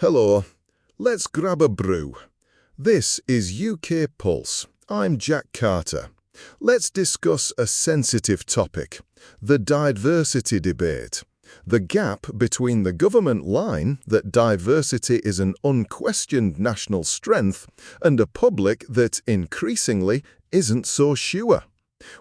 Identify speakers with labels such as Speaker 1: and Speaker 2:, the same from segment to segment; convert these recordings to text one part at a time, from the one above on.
Speaker 1: Hello, let's grab a brew. This is UK Pulse. I'm Jack Carter. Let's discuss a sensitive topic, the diversity debate. The gap between the government line that diversity is an unquestioned national strength and a public that increasingly isn't so sure.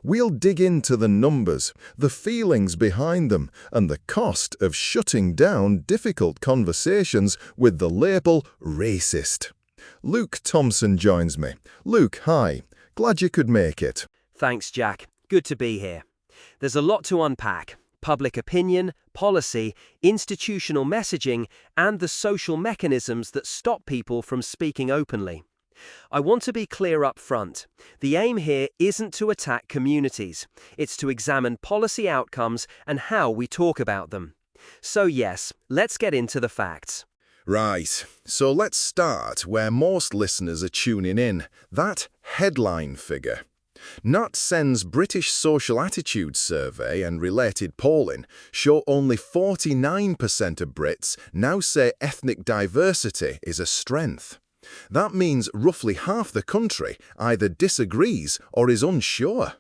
Speaker 1: We'll dig into the numbers, the feelings behind them, and the cost of shutting down difficult conversations with the label racist. Luke Thompson joins me. Luke, hi. Glad you could make it.
Speaker 2: Thanks, Jack. Good to be here. There's a lot to unpack. Public opinion, policy, institutional messaging, and the social mechanisms that stop people from speaking openly. I want to be clear up front. The aim here isn't to attack communities. It's to examine policy outcomes and how we talk about them. So yes, let's get into the facts.
Speaker 1: Right, so let's start where most listeners are tuning in, that headline figure. NatCen's British Social Attitudes survey and related polling show only 49% of Brits now say ethnic diversity is a strength. That means roughly half the country either disagrees or is unsure.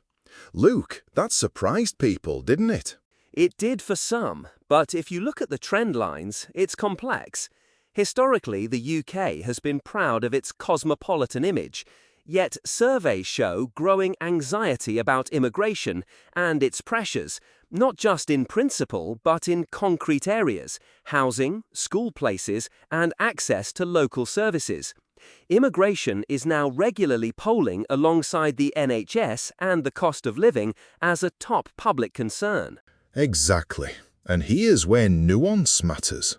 Speaker 1: Luke, that surprised people, didn't it?
Speaker 2: It did for some, but if you look at the trend lines, it's complex. Historically, the UK has been proud of its cosmopolitan image, yet surveys show growing anxiety about immigration and its pressures, not just in principle but in concrete areas, housing, school places, and access to local services. Immigration is now regularly polling alongside the NHS and the cost of living as a top public concern.
Speaker 1: Exactly. And here's where nuance matters.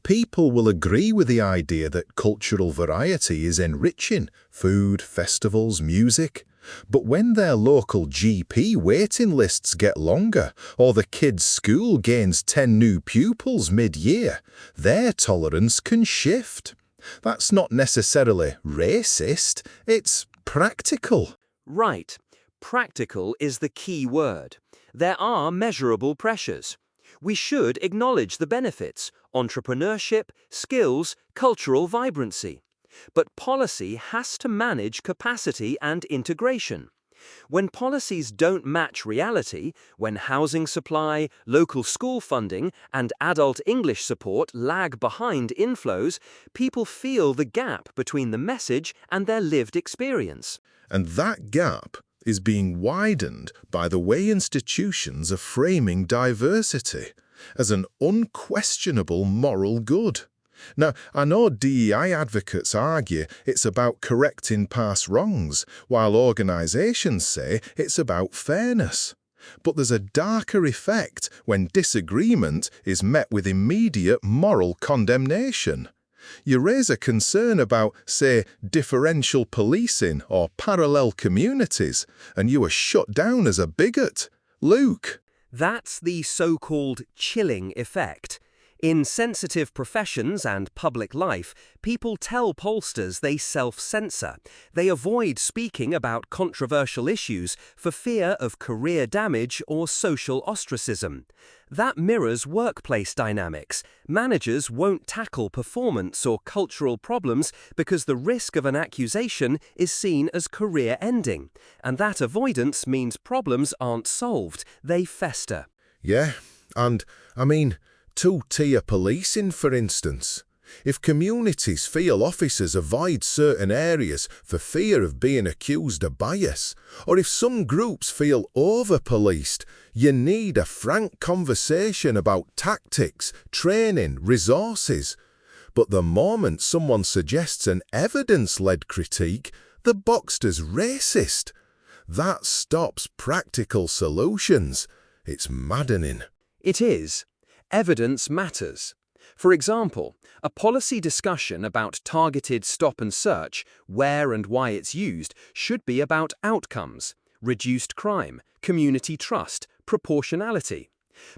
Speaker 1: People will agree with the idea that cultural variety is enriching, food, festivals, music. But when their local GP waiting lists get longer, or the kids' school gains 10 new pupils mid-year, their tolerance can shift. That's not necessarily racist, it's practical.
Speaker 2: Right. Practical is the key word. There are measurable pressures. We should acknowledge the benefits: entrepreneurship, skills, cultural vibrancy. But policy has to manage capacity and integration. When policies don't match reality, when housing supply, local school funding, and adult English support lag behind inflows, people feel the gap between the message and their lived experience.
Speaker 1: And that gap is being widened by the way institutions are framing diversity as an unquestionable moral good. Now, I know DEI advocates argue it's about correcting past wrongs, while organisations say it's about fairness. But there's a darker effect when disagreement is met with immediate moral condemnation. You raise a concern about, say, differential policing or parallel communities, and you are shut down as a bigot. Luke.
Speaker 2: That's the so-called chilling effect. In sensitive professions and public life, people tell pollsters they self-censor. They avoid speaking about controversial issues for fear of career damage or social ostracism. That mirrors workplace dynamics. Managers won't tackle performance or cultural problems because the risk of an accusation is seen as career-ending. And that avoidance means problems aren't solved, they fester.
Speaker 1: Yeah, and, two-tier policing, for instance. If communities feel officers avoid certain areas for fear of being accused of bias, or if some groups feel over-policed, you need a frank conversation about tactics, training, resources. But the moment someone suggests an evidence-led critique, they're boxed as racist. That stops practical solutions. It's maddening.
Speaker 2: It is. Evidence matters. For example, a policy discussion about targeted stop and search, where and why it's used, should be about outcomes: reduced crime, community trust, proportionality.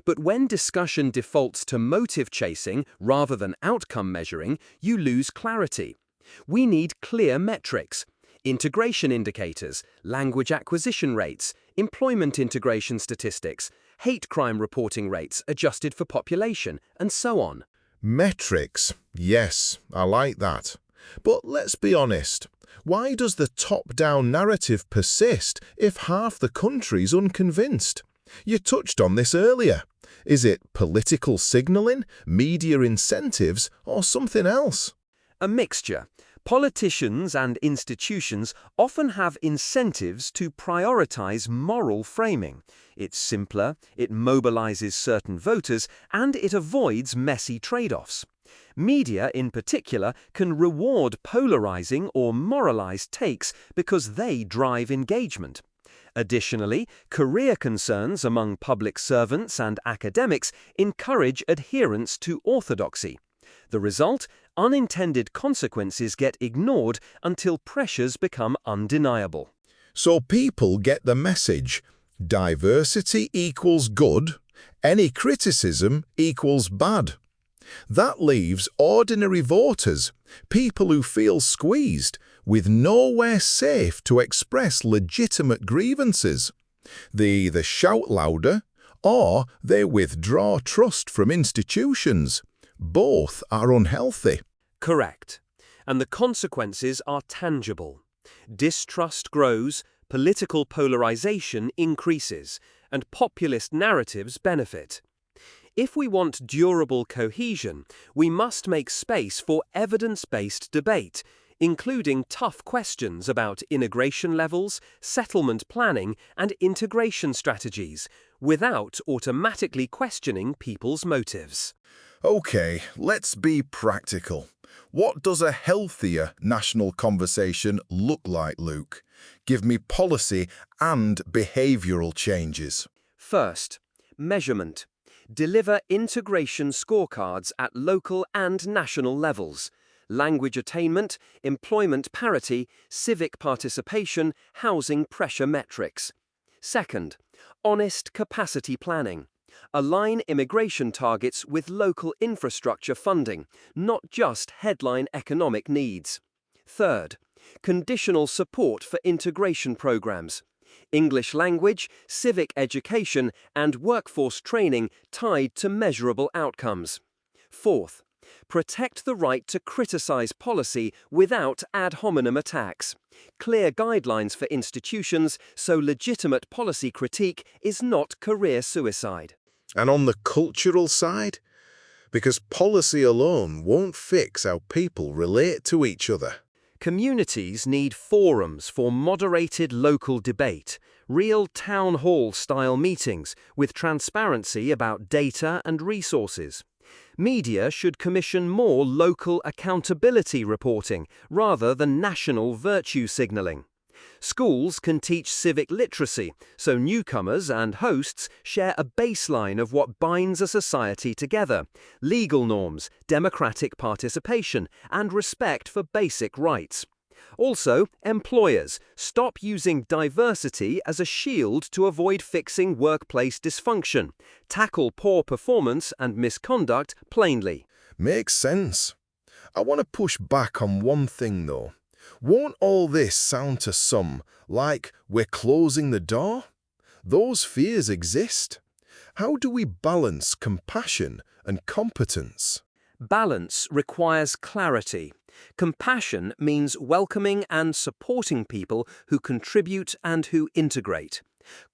Speaker 2: But when discussion defaults to motive chasing rather than outcome measuring, you lose clarity. We need clear metrics: integration indicators, language acquisition rates, employment integration statistics, hate crime reporting rates adjusted for population, and so on.
Speaker 1: Metrics. Yes, I like that. But let's be honest. Why does the top-down narrative persist if half the country's unconvinced? You touched on this earlier. Is it political signalling, media incentives, or something else?
Speaker 2: A mixture. Politicians and institutions often have incentives to prioritize moral framing. It's simpler, it mobilizes certain voters, and it avoids messy trade-offs. Media, in particular, can reward polarizing or moralized takes because they drive engagement. Additionally, career concerns among public servants and academics encourage adherence to orthodoxy. The result? Unintended consequences get ignored until pressures become undeniable.
Speaker 1: So people get the message. Diversity equals good, any criticism equals bad. That leaves ordinary voters, people who feel squeezed, with nowhere safe to express legitimate grievances. They either shout louder, or they withdraw trust from institutions. Both are unhealthy.
Speaker 2: Correct. And the consequences are tangible. Distrust grows, political polarization increases, and populist narratives benefit. If we want durable cohesion, we must make space for evidence-based debate, including tough questions about immigration levels, settlement planning, and integration strategies, without automatically questioning people's motives.
Speaker 1: Okay, let's be practical. What does a healthier national conversation look like, Luke? Give me policy and behavioural changes.
Speaker 2: First, measurement. Deliver integration scorecards at local and national levels. Language attainment, employment parity, civic participation, housing pressure metrics. Second, honest capacity planning. Align immigration targets with local infrastructure funding, not just headline economic needs. Third, conditional support for integration programs. English language, civic education, and workforce training tied to measurable outcomes. Fourth, protect the right to criticize policy without ad hominem attacks. Clear guidelines for institutions so legitimate policy critique is not career suicide.
Speaker 1: And on the cultural side? Because policy alone won't fix how people relate to each other.
Speaker 2: Communities need forums for moderated local debate, real town hall-style meetings with transparency about data and resources. Media should commission more local accountability reporting rather than national virtue signaling. Schools can teach civic literacy, so newcomers and hosts share a baseline of what binds a society together: legal norms, democratic participation, and respect for basic rights. Also, employers, stop using diversity as a shield to avoid fixing workplace dysfunction. Tackle poor performance and misconduct plainly.
Speaker 1: Makes sense. I want to push back on one thing, though. Won't all this sound to some like we're closing the door? Those fears exist. How do we balance compassion and competence?
Speaker 2: Balance requires clarity. Compassion means welcoming and supporting people who contribute and who integrate.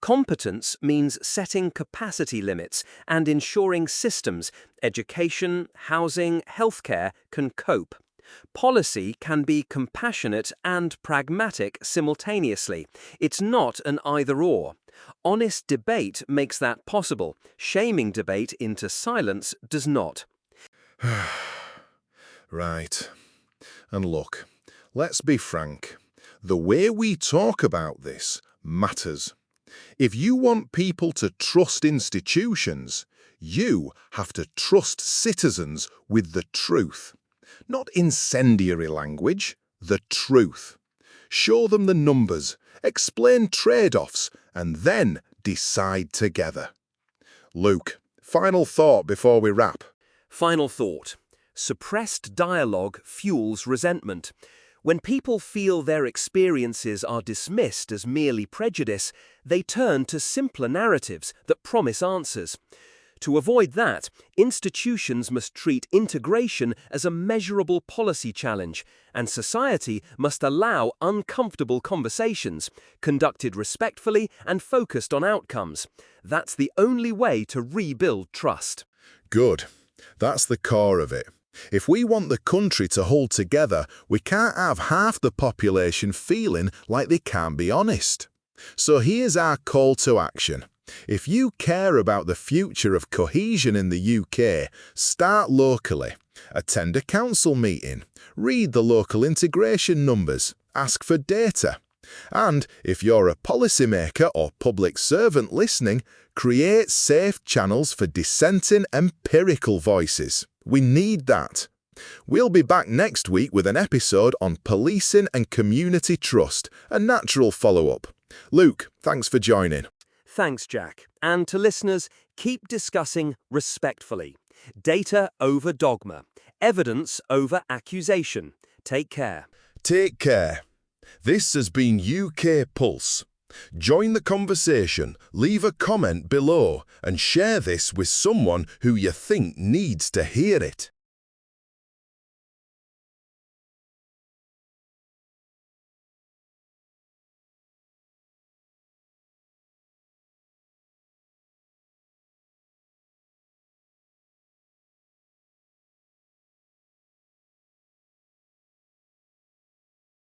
Speaker 2: Competence means setting capacity limits and ensuring systems, education, housing, healthcare, can cope. Policy can be compassionate and pragmatic simultaneously. It's not an either-or. Honest debate makes that possible. Shaming debate into silence does not.
Speaker 1: Right. And look, let's be frank. The way we talk about this matters. If you want people to trust institutions, you have to trust citizens with the truth. Not incendiary language, the truth. Show them the numbers, explain trade-offs, and then decide together. Luke, final thought before we wrap.
Speaker 2: Final thought. Suppressed dialogue fuels resentment. When people feel their experiences are dismissed as merely prejudice, they turn to simpler narratives that promise answers. To avoid that, institutions must treat integration as a measurable policy challenge, and society must allow uncomfortable conversations, conducted respectfully and focused on outcomes. That's the only way to rebuild trust.
Speaker 1: Good. That's the core of it. If we want the country to hold together, we can't have half the population feeling like they can't be honest. So here's our call to action. If you care about the future of cohesion in the UK, start locally. Attend a council meeting. Read the local integration numbers. Ask for data. And if you're a policymaker or public servant listening, create safe channels for dissenting empirical voices. We need that. We'll be back next week with an episode on policing and community trust, a natural follow-up. Luke, thanks for joining.
Speaker 2: Thanks, Jack. And to listeners, keep discussing respectfully. Data over dogma. Evidence over accusation. Take care.
Speaker 1: Take care. This has been UK Pulse. Join the conversation, leave a comment below, and share this with someone who you think needs to hear it.